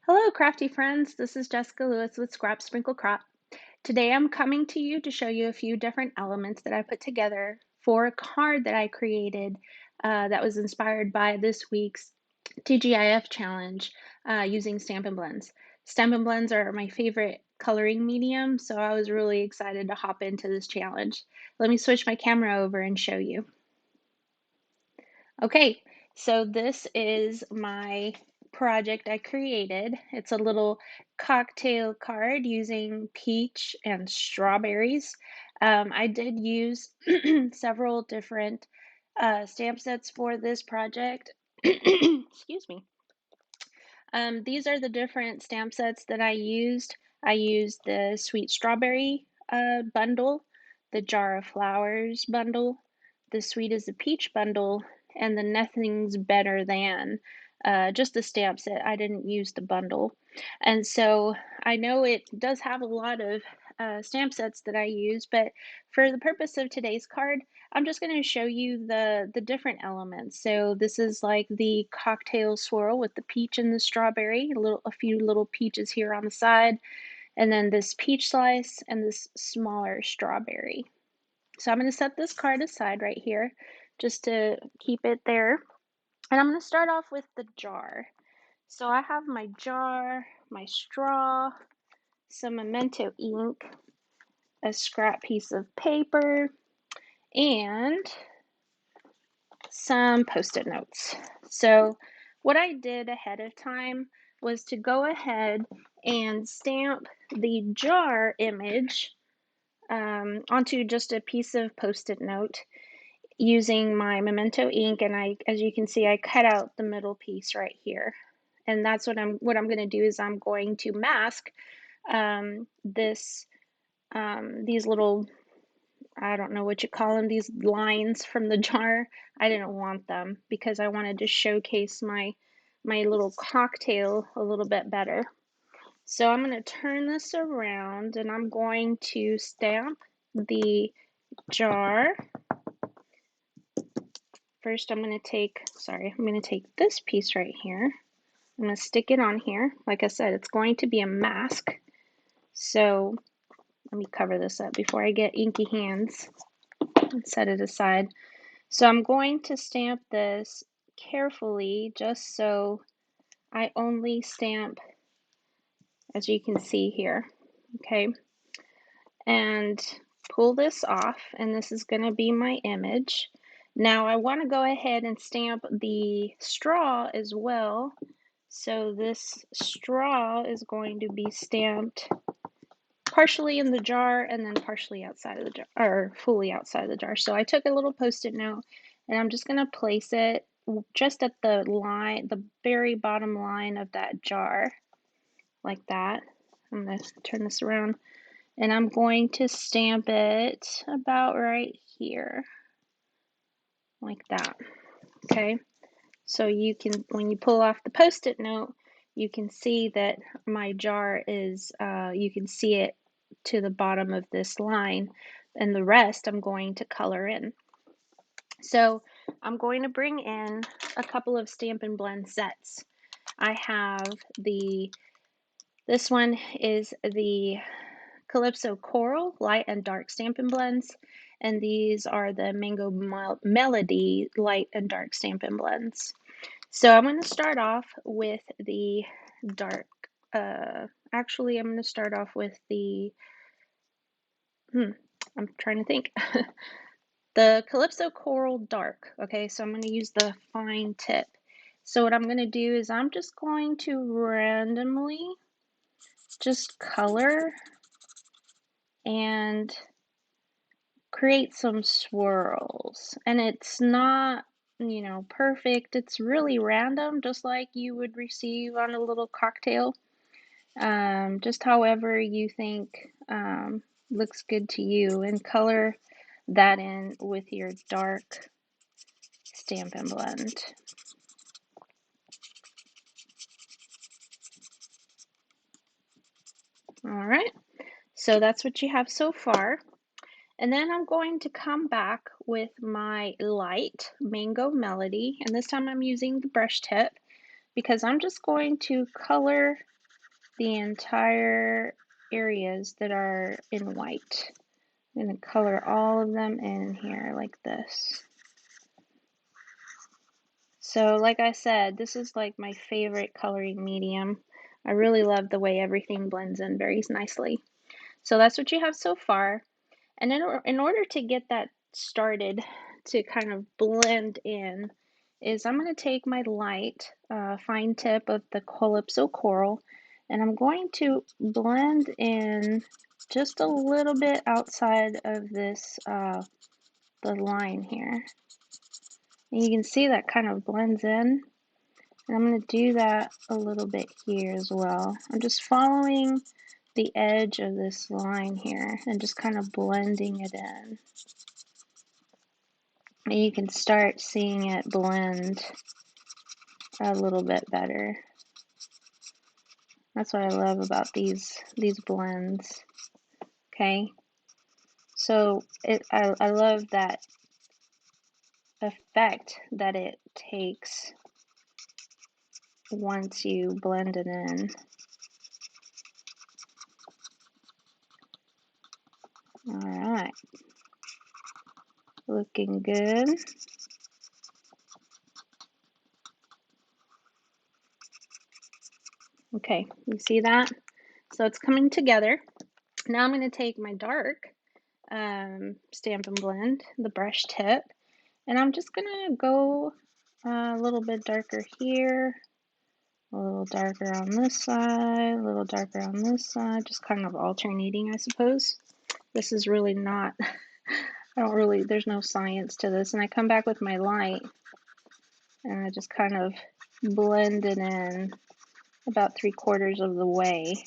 Hello, crafty friends. This is Jessica Lewis with Scrap Sprinkle Crop. Today I'm coming to you to show you a few different elements that I put together for a card that I created that was inspired by this week's TGIF challenge using Stampin' Blends. Stampin' Blends are my favorite coloring medium, so I was really excited to hop into this challenge. Let me switch my camera over and show you. Okay, so this is my project I created. It's a little cocktail card using peach and strawberries. I did use several different stamp sets for this project. Excuse me. These are the different stamp sets that I used. I used the sweet strawberry bundle, the jar of flowers bundle, the sweet as a peach bundle, and the nothing's better than just the stamp set. I didn't use the bundle. And so I know it does have a lot of stamp sets that I use, but for the purpose of today's card, I'm just going to show you the different elements. So this is like the cocktail swirl with the peach and the strawberry, a few little peaches here on the side, and then this peach slice and this smaller strawberry. So I'm going to set this card aside right here just to keep it there. And I'm going to start off with the jar. So I have my jar, my straw, some Memento ink, a scrap piece of paper, and some post-it notes. So what I did ahead of time was to go ahead and stamp the jar image onto just a piece of post-it note using my Memento ink, and as you can see, I cut out the middle piece right here. And that's what I'm going to do is I'm going to mask these little, I don't know what you call them, these lines from the jar. I didn't want them because I wanted to showcase my little cocktail a little bit better. So I'm going to turn this around and I'm going to stamp the jar. First I'm going to take this piece right here. I'm going to stick it on here. Like I said, it's going to be a mask. So let me cover this up before I get inky hands and set it aside. So I'm going to stamp this carefully just so I only stamp, as you can see here, okay? And pull this off, and this is going to be my image. Now I want to go ahead and stamp the straw as well. So this straw is going to be stamped partially in the jar and then partially outside of the jar, or fully outside of the jar. So I took a little post-it note and I'm just going to place it just at the line, the very bottom line of that jar, like that. I'm going to turn this around and I'm going to stamp it about right here, like that. Okay, so you can, when you pull off the post-it note, you can see that my jar is, you can see it to the bottom of this line, and the rest I'm going to color in. So I'm going to bring in a couple of Stampin' Blend sets. I have this one is the Calypso Coral Light and Dark Stampin' Blends, and these are the Mango Melody Light and Dark Stampin' Blends. So I'm going to start off with the dark, actually I'm going to start off with the, I'm trying to think. The Calypso Coral Dark. Okay, so I'm going to use the fine tip. So what I'm going to do is I'm just going to randomly just color and create some swirls. And it's not, you know, perfect. It's really random, just like you would receive on a little cocktail. Just however you think looks good to you, and color that in with your dark Stampin' Blend. All right, so that's what you have so far. And then I'm going to come back with my light Mango Melody, and this time I'm using the brush tip because I'm just going to color the entire areas that are in white. I'm going to color all of them in here like this. So like I said, this is like my favorite coloring medium. I really love the way everything blends in very nicely. So that's what you have so far. And in order to get that started to kind of blend in, is I'm going to take my light fine tip of the Calypso Coral, and I'm going to blend in just a little bit outside of this, the line here. And you can see that kind of blends in. And I'm going to do that a little bit here as well. I'm just following the edge of this line here and just kind of blending it in. And you can start seeing it blend a little bit better. That's what I love about these blends. Okay, so I love that effect that it takes once you blend it in. All right, looking good. Okay, you see that? So it's coming together. Now I'm going to take my dark Stamp and Blend, the brush tip, and I'm just going to go a little bit darker here, a little darker on this side, a little darker on this side, just kind of alternating, I suppose. This is really not, there's no science to this. And I come back with my light and I just kind of blend it in about 3/4 of the way.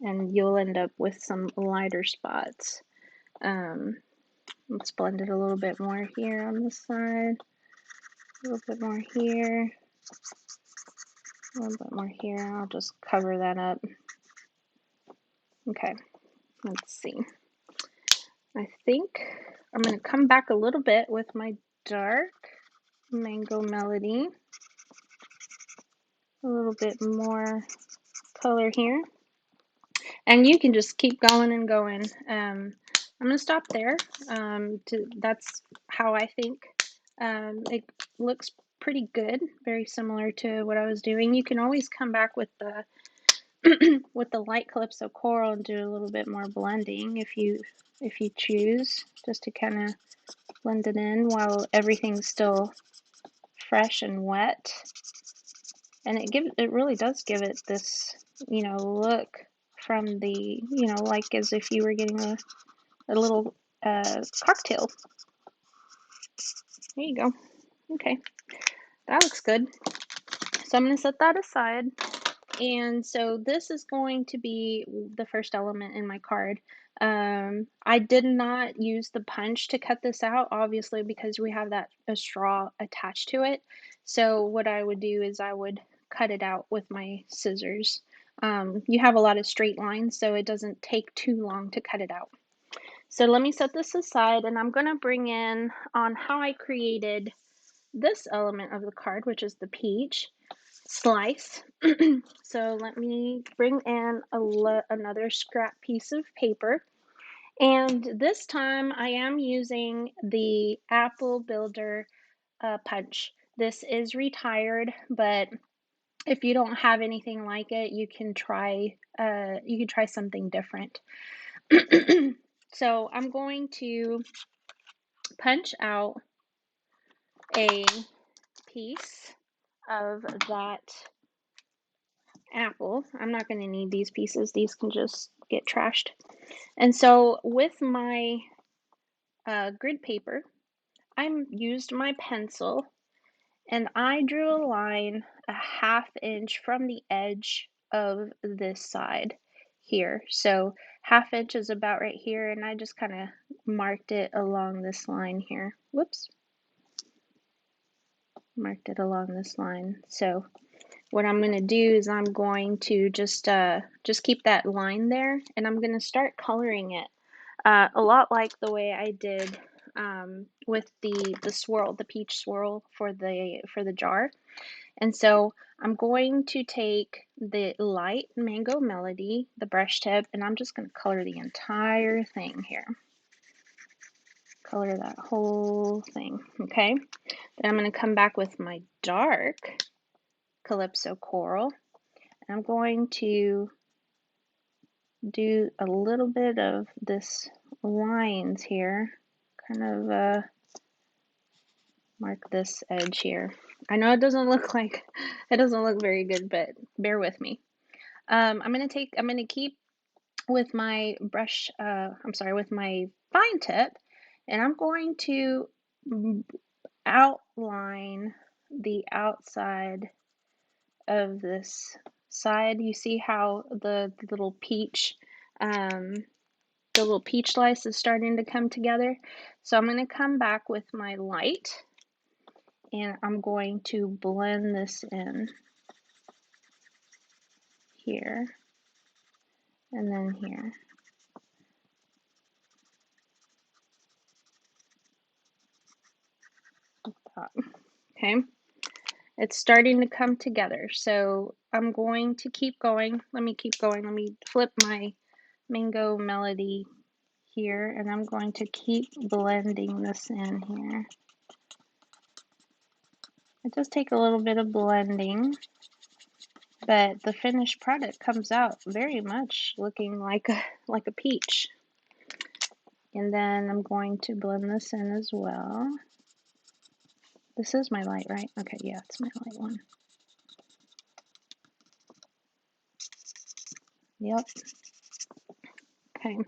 And you'll end up with some lighter spots. Let's blend it a little bit more here on this side, a little bit more here, a little bit more here. I'll just cover that up. Okay, let's see. I think I'm going to come back a little bit with my dark Mango Melody. A little bit more color here. And you can just keep going and going. I'm going to stop there. That's how I think. It looks pretty good, very similar to what I was doing. You can always come back with the with the light Calypso Coral and do a little bit more blending if you choose, just to kind of blend it in while everything's still fresh and wet. And it really does give it this, look from the, like as if you were getting a little cocktail. There you go. Okay, that looks good. So I'm going to set that aside. And so this is going to be the first element in my card. I did not use the punch to cut this out, obviously, because we have a straw attached to it. So what I would do is I would cut it out with my scissors. You have a lot of straight lines, so it doesn't take too long to cut it out. So let me set this aside, and I'm going to bring in on how I created this element of the card, which is the peach slice. So let me bring in another scrap piece of paper, and this time I am using the Apple Builder punch. This is retired, but if you don't have anything like it, you can try something different. So I'm going to punch out a piece of that apple. I'm not going to need these pieces. These can just get trashed. And so with my grid paper, I used my pencil and I drew a line a 1/2 inch from the edge of this side here. So 1/2 inch is about right here, and I just kind of marked it along this line here. Whoops. Marked it along this line. So what I'm going to do is I'm going to just keep that line there, and I'm going to start coloring it a lot like the way I did with the swirl, the peach swirl for the jar. And so I'm going to take the light Mango Melody, the brush tip, and I'm just going to color the entire thing here. Color that whole thing, okay? Then I'm going to come back with my dark Calypso Coral, and I'm going to do a little bit of this lines here, kind of mark this edge here. I know it doesn't look very good, but bear with me. I'm going to keep with my brush, with my fine tip, and I'm going to outline the outside of this side. You see how the little peach slice is starting to come together. So I'm going to come back with my light and I'm going to blend this in here and then here. Like that. Okay, it's starting to come together. So I'm going to keep going. Let me keep going. Let me flip my Mango Melody here and I'm going to keep blending this in here. It does take a little bit of blending, but the finished product comes out very much looking like a peach. And then I'm going to blend this in as well. This is my light, right? Okay, yeah, it's my light one. Yep. Okay.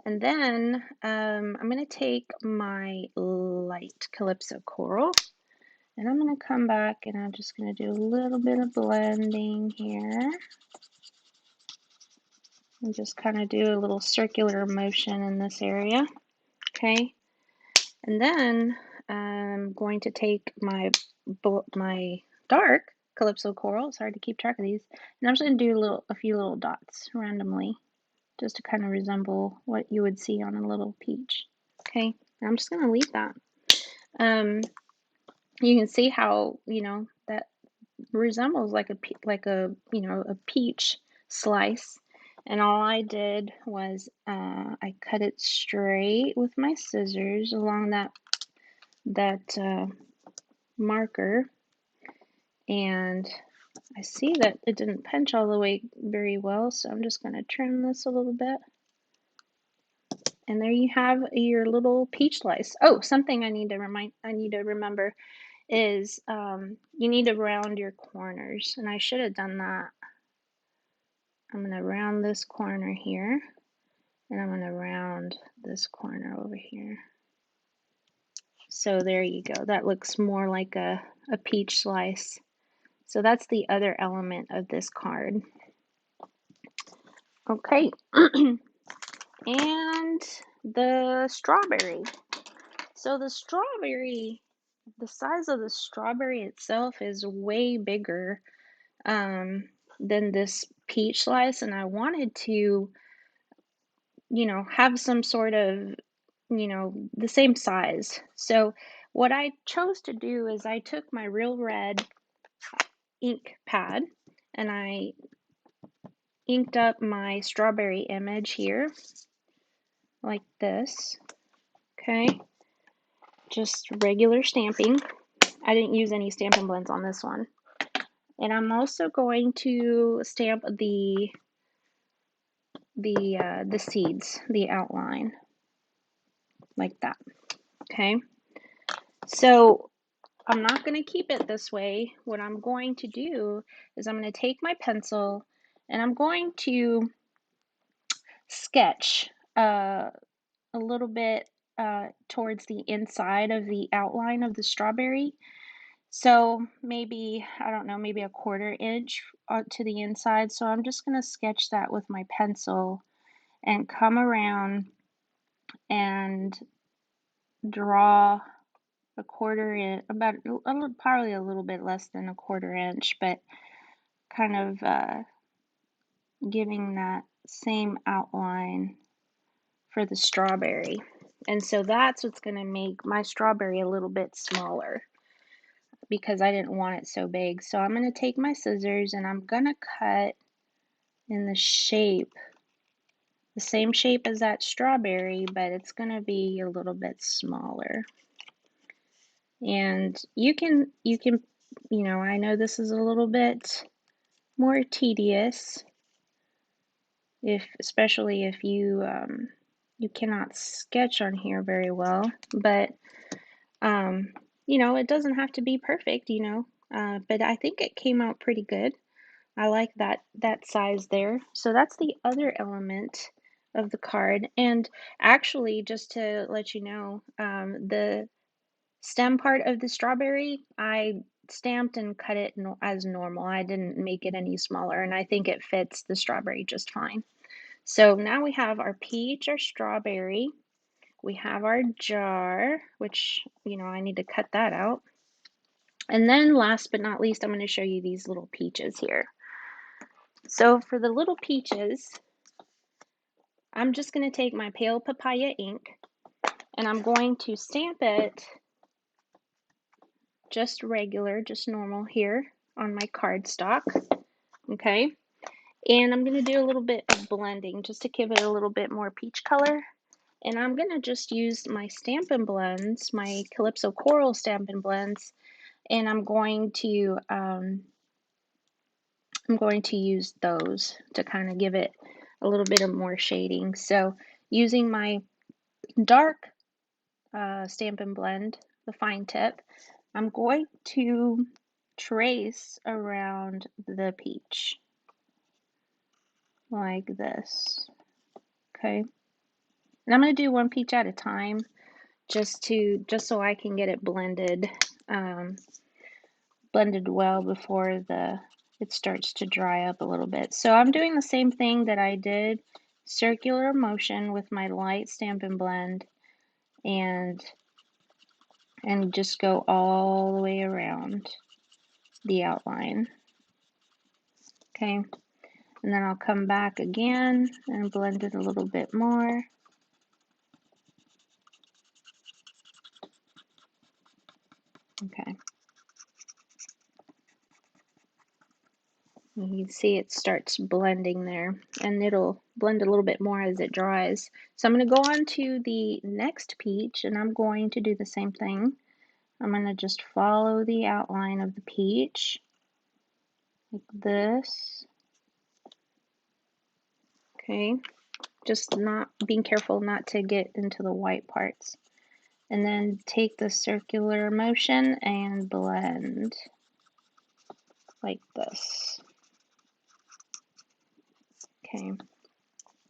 And then I'm going to take my light Calypso Coral and I'm going to come back and I'm just going to do a little bit of blending here. And just kind of do a little circular motion in this area. Okay. And then I'm going to take my dark Calypso Coral. It's hard to keep track of these. And I'm just going to do a few little dots randomly, just to kind of resemble what you would see on a little peach. Okay, and I'm just going to leave that. You can see how, that resembles like a peach slice. And all I did was I cut it straight with my scissors along that marker, and I see that it didn't pinch all the way very well, so I'm just going to trim this a little bit. And there you have your little peach slice. Oh, something I need to remember is you need to round your corners, and I should have done that. I'm going to round this corner here, and I'm going to round this corner over here. So there you go. That looks more like a peach slice. So that's the other element of this card. Okay. And the strawberry. So the size of the strawberry itself is way bigger than this peach slice, and I wanted to, have some sort of, the same size. So what I chose to do is I took my Real Red ink pad and I inked up my strawberry image here like this. Okay, just regular stamping. I didn't use any Stampin' Blends on this one. And I'm also going to stamp the seeds, the outline, like that. Okay, so I'm not going to keep it this way. What I'm going to do is I'm going to take my pencil and I'm going to sketch a little bit towards the inside of the outline of the strawberry. So maybe, I don't know, maybe a 1/4 inch to the inside. So I'm just going to sketch that with my pencil and come around and draw a 1/4 inch, probably a little bit less than a 1/4 inch, but kind of giving that same outline for the strawberry. And so that's what's going to make my strawberry a little bit smaller. because I didn't want it so big. So I'm going to take my scissors and I'm going to cut in the shape, the same shape as that strawberry, but it's going to be a little bit smaller. And you can, I know this is a little bit more tedious, especially if you cannot sketch on here very well, but it doesn't have to be perfect, but I think it came out pretty good. I like that size there. So that's the other element of the card. And actually, just to let you know, the stem part of the strawberry, I stamped and cut it as normal. I didn't make it any smaller, and I think it fits the strawberry just fine. So now we have our peach, our strawberry. We have our jar, which, I need to cut that out. And then last but not least, I'm going to show you these little peaches here. So for the little peaches, I'm just going to take my pale papaya ink and I'm going to stamp it just regular, just normal here on my cardstock. Okay. And I'm going to do a little bit of blending just to give it a little bit more peach color. And I'm going to just use my Stampin' Blends, my Calypso Coral Stampin' Blends, and I'm going to use those to kind of give it a little bit of more shading. So using my dark Stampin' Blend, the fine tip, I'm going to trace around the peach like this. Okay. And I'm going to do one peach at a time just so I can get it blended well before it starts to dry up a little bit. So I'm doing the same thing that I did, circular motion with my light Stampin' Blend, and just go all the way around the outline. Okay, and then I'll come back again and blend it a little bit more. Okay. You can see it starts blending there, and it'll blend a little bit more as it dries. So I'm going to go on to the next peach, and I'm going to do the same thing. I'm going to just follow the outline of the peach like this. Okay, just not being careful not to get into the white parts. And then take the circular motion and blend like this. Okay,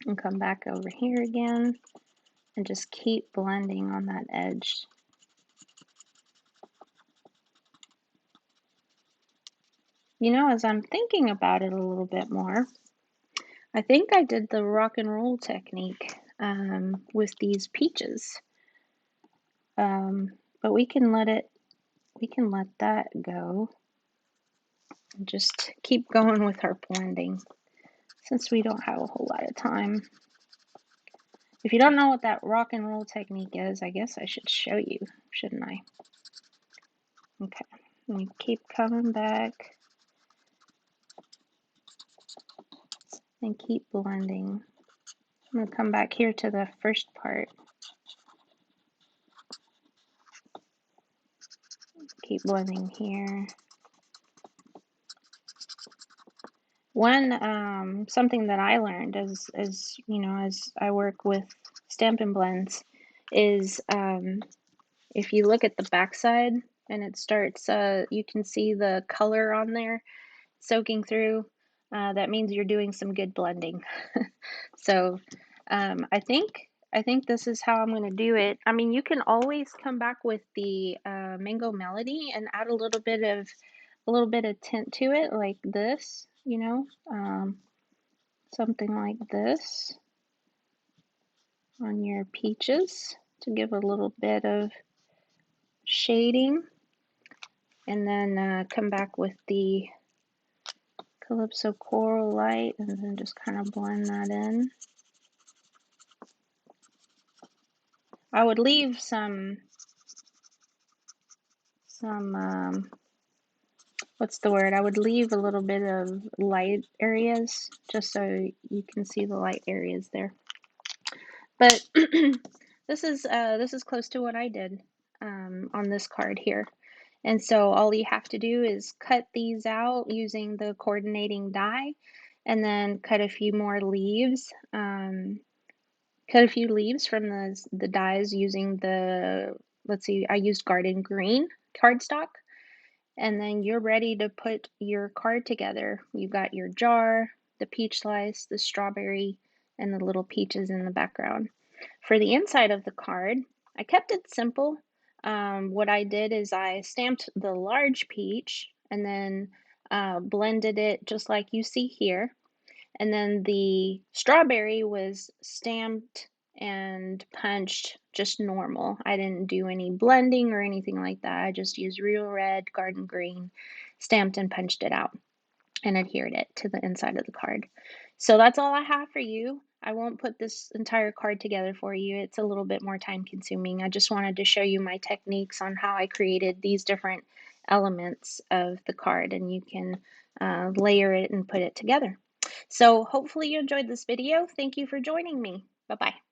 and come back over here again and just keep blending on that edge. As I'm thinking about it a little bit more, I think I did the rock and roll technique with these peaches. But we can let that go and just keep going with our blending since we don't have a whole lot of time. If you don't know what that rock and roll technique is, I guess I should show you, shouldn't I? Okay, and you keep coming back and keep blending. I'm going to come back here to the first part. Keep blending here. Something that I learned as I work with Stampin' Blends is if you look at the backside and it starts, you can see the color on there soaking through. That means you're doing some good blending. So I think this is how I'm going to do it. I mean, you can always come back with the Mango Melody and add a little bit of tint to it, like this, something like this on your peaches to give a little bit of shading, and then come back with the Calypso Coral Light and then just kind of blend that in. I would leave some what's the word? I would leave a little bit of light areas just so you can see the light areas there. But this is close to what I did on this card here. And so all you have to do is cut these out using the coordinating die, and then cut a few more leaves. Cut a few leaves from the dies using the, let's see, I used garden green cardstock. And then you're ready to put your card together. You've got your jar, the peach slice, the strawberry, and the little peaches in the background. For the inside of the card, I kept it simple. What I did is I stamped the large peach and then blended it just like you see here. And then the strawberry was stamped and punched just normal. I didn't do any blending or anything like that. I just used real red garden green, stamped and punched it out and adhered it to the inside of the card. So that's all I have for you. I won't put this entire card together for you. It's a little bit more time consuming. I just wanted to show you my techniques on how I created these different elements of the card, and you can layer it and put it together. So hopefully you enjoyed this video. Thank you for joining me. Bye-bye.